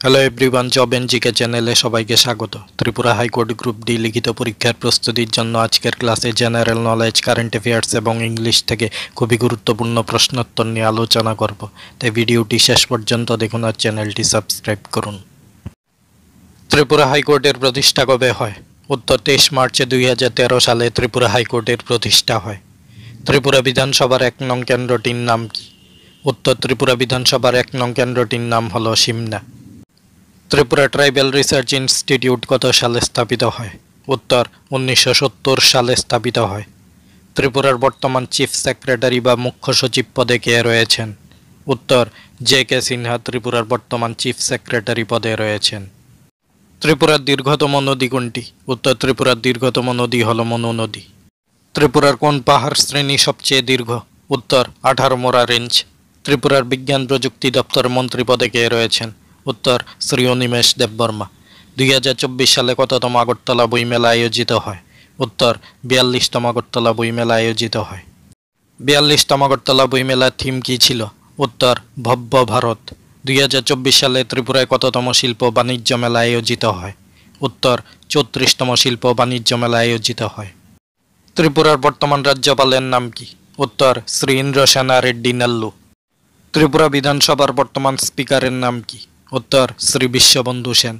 Hello everyone, job and GK চ্যানেলে সবাইকে স্বাগত। ত্রিপুরা হাইকোর্ট গ্রুপ ডি লিখিত পরীক্ষার প্রস্তুতির জন্য আজকের ক্লাসে জেনারেল নলেজ, কারেন্ট অ্যাফেয়ার্স এবং ইংলিশ থেকে খুবই গুরুত্বপূর্ণ প্রশ্নোত্তর নিয়ে আলোচনা করব। তাই ভিডিওটি শেষ পর্যন্ত দেখুন আর চ্যানেলটি সাবস্ক্রাইব করুন। ত্রিপুরা হাইকোর্টের প্রতিষ্ঠা কবে হয়? উত্তর 23 মার্চ 2013 সালে ত্রিপুরা হাইকোর্টের প্রতিষ্ঠা হয়। ত্রিপুরা বিধানসভার 1 নং কেন্দ্রটির নাম কি? উত্তর ত্রিপুরা বিধানসভার 1 নং কেন্দ্রটির নাম হল Simna. Tripura tribal research institute কত সালে স্থাপিত হয়? উত্তর 1970 সালে স্থাপিত হয়। ত্রিপুরার বর্তমান চিফ সেক্রেটারি বা মুখ্য সচিব পদে কে রয়েছেন? উত্তর জে.কে. সিনহা ত্রিপুরার বর্তমান চিফ সেক্রেটারি পদে রয়েছেন। ত্রিপুরার দীর্ঘতম নদী কোনটি? উত্তর ত্রিপুরার দীর্ঘতম নদী হল মনু নদী। ত্রিপুরার কোন পাহাড় শ্রেণী সবচেয়ে দীর্ঘ? উত্তর 18 মোরা রেঞ্জ। ত্রিপুরার বিজ্ঞান প্রযুক্তি দপ্তর মন্ত্রী পদে কে রয়েছেন? উত্তর শ্রী অনিমেষ দেববর্মা। 2024 সালে কততম আগরতলা বইমেলা আয়োজিত হয়? উত্তর 42তম আগরতলা বইমেলা আয়োজিত হয়। 42তম আগরতলা বইমেলার থিম কী ছিল? উত্তর ভব্য ভারত। 2024 সালে ত্রিপুরায় কততম শিল্প বাণিজ্য মেলা আয়োজিত হয়? উত্তর 34তম শিল্প বাণিজ্য মেলা আয়োজিত হয়। ত্রিপুরার বর্তমান রাজ্যপালের নাম কি? উত্তর শ্রী ইন্দ্রসেনা রেড্ডি নাল্লু। ত্রিপুরা বিধানসভার বর্তমান স্পিকারের নাম কি? উত্তর শ্রী বিশ্ববন্ধু সেন।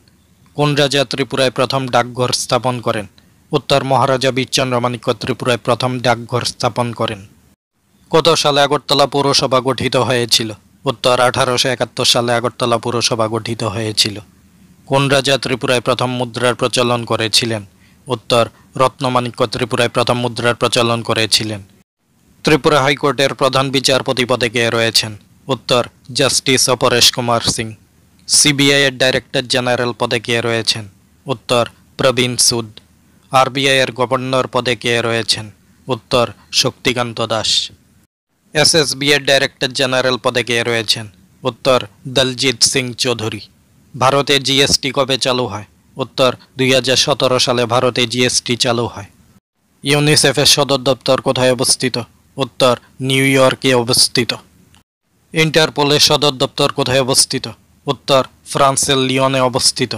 কোন রাজা ত্রিপুরায় প্রথম ডাকঘর স্থাপন করেন? উত্তর মহারাজা বীরচন্দ্রমাণিক্য ত্রিপুরায় প্রথম ডাকঘর স্থাপন করেন। কত সালে আগরতলা পৌরসভা গঠিত হয়েছিল? উত্তর 1871 সালে আগরতলা পৌরসভা গঠিত হয়েছিল। কোন রাজা ত্রিপুরায় প্রথম মুদ্রার প্রচলন করেছিলেন? উত্তর রত্নমাণিক্য ত্রিপুরায় প্রথম মুদ্রার প্রচলন করেছিলেন। ত্রিপুরা হাইকোর্টের প্রধান বিচারপতি পদে কে রয়েছেন? উত্তর জাস্টিস অপরেশ কুমার সিং। সিবিআই এর ডাইরেক্টর জেনারেল পদে কে রয়েছেন? উত্তর প্রবীণ সুদ। আরবিআই এর গভর্নর পদে কে রয়েছেন? উত্তর শক্তিকান্ত দাস। এসএসবি এর ডাইরেক্টর জেনারেল পদে কে রয়েছেন? উত্তর দলজিৎ সিং চৌধুরী। ভারতে জিএসটি কবে চালু হয়? উত্তর 2017 সালে ভারতে জিএসটি চালু হয়। ইউনিসেফের সদর দপ্তর কোথায় অবস্থিত? উত্তর নিউ ইয়র্কে অবস্থিত। ইন্টারপোলের সদর দপ্তর কোথায় অবস্থিত? উত্তর ফ্রান্সের লিওনে অবস্থিত।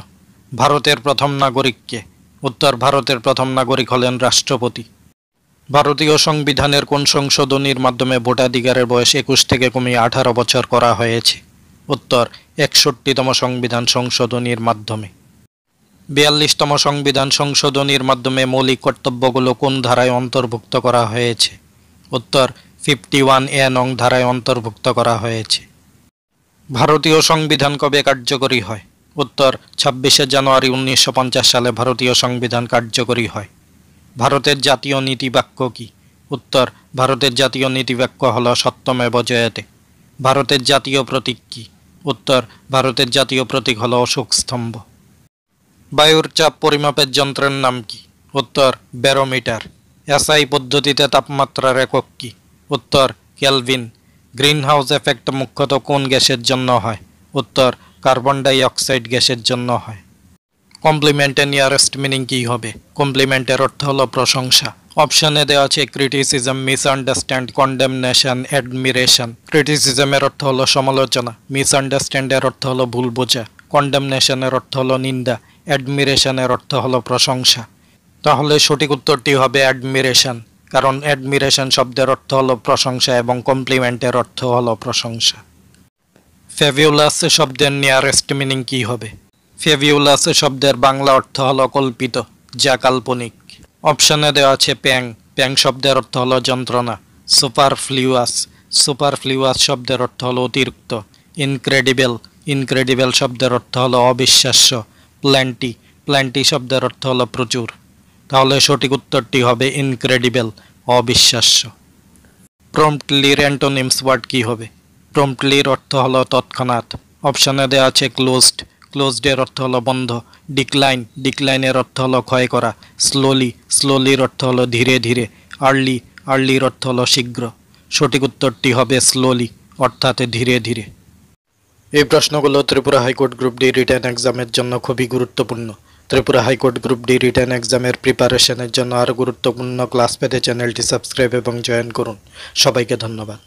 ভারতের প্রথম নাগরিক কে? উত্তর ভারতের প্রথম নাগরিক হলেন রাষ্ট্রপতি। ভারতীয় সংবিধানের কোন সংশোধনীর মাধ্যমে ভোটাধিকারের বয়স 21 থেকে কমিয়ে 18 বছর করা হয়েছে? উত্তর 61তম সংবিধান সংশোধনীর মাধ্যমে। 42তম সংবিধান সংশোধনীর মাধ্যমে মৌলিক কর্তব্যগুলো কোন ধারায় অন্তর্ভুক্ত করা হয়েছে? উত্তর 51A নং ধারায় অন্তর্ভুক্ত করা হয়েছে। ভারতীয় সংবিধান কবে কার্যকরী হয়? উত্তর 26শে জানুয়ারি 1950 সালে ভারতীয় সংবিধান কার্যকরী হয়। ভারতের জাতীয় নীতিবাক্য কি? উত্তর ভারতের জাতীয় নীতিবাক্য হল সত্যমেব জয়তে। ভারতের জাতীয় প্রতীক কি? উত্তর ভারতের জাতীয় প্রতীক হল অশোক স্তম্ভ। বায়ুর চাপ পরিমাপের যন্ত্রের নাম কি? উত্তর ব্যারোমিটার। এসআই পদ্ধতিতে তাপমাত্রার একক কি? উত্তর কেলভিন। গ্রিন হাউস এফেক্ট মুখ্যত কোন গ্যাসের জন্য হয়? উত্তর কার্বন ডাই অক্সাইড গ্যাসের জন্য হয়। কমপ্লিমেন্টের নিয়ারেস্ট মিনিং কী হবে? কমপ্লিমেন্টের অর্থ হলো প্রশংসা। অপশনে দেওয়া আছে ক্রিটিসিজম, মিসআন্ডারস্ট্যান্ড, কন্ডেমনেশন, অ্যাডমিরেশন। ক্রিটিসিজমের অর্থ হলো সমালোচনা, মিসআন্ডারস্ট্যান্ডের অর্থ হলো ভুল বোঝা, কন্ডেমনেশনের অর্থ হলো নিন্দা, অ্যাডমিরেশনের অর্থ হলো প্রশংসা। তাহলে সঠিক উত্তরটি হবে অ্যাডমিরেশন, কারণ অ্যাডমিরেশন শব্দের অর্থ হলো প্রশংসা এবং কমপ্লিমেন্টের অর্থ হলো প্রশংসা। ফেভিউলাস শব্দের নিয়ারেস্ট মিনিং কী হবে? ফেভিউলাস শব্দের বাংলা অর্থ হলো কল্পিত, যা কাল্পনিক। অপশনে দেওয়া আছে প্যাং। প্যাং শব্দের অর্থ হলো যন্ত্রণা। সুপারফ্লুয়াস। সুপারফ্লুয়াস শব্দের অর্থ হলো অতিরিক্ত। ইনক্রেডিবল। ইনক্রেডিবল শব্দের অর্থ হলো অবিশ্বাস্য। প্ল্যান্টি। প্ল্যান্টি শব্দের অর্থ হলো প্রচুর। তাহলে সঠিক উত্তরটি হবে ইনক্রেডিবল, অবিশ্বাস্য। প্রম্পটলির অ্যান্টোনিমস ওয়ার্ড কী হবে? প্রম্পটলির অর্থ হলো তৎক্ষণাৎ। অপশনে দেওয়া আছে ক্লোজড। ক্লোজডের অর্থ হলো বন্ধ। ডিক্লাইন। ডিক্লাইনের অর্থ হলো ক্ষয় করা। স্লোলি। স্লোলির অর্থ হলো ধীরে ধীরে। আর্লি। আর্লির অর্থ হলো শীঘ্র। সঠিক উত্তরটি হবে স্লোলি, অর্থাৎ ধীরে ধীরে। এই প্রশ্নগুলো Tripura high court group D written এক্সামের জন্য খুবই গুরুত্বপূর্ণ। Tripura high court group D written এক্সামের প্রিপারেশনের জন্য আরও গুরুত্বপূর্ণ ক্লাস পেতে চ্যানেলটি সাবস্ক্রাইব এবং জয়েন করুন। সবাইকে ধন্যবাদ।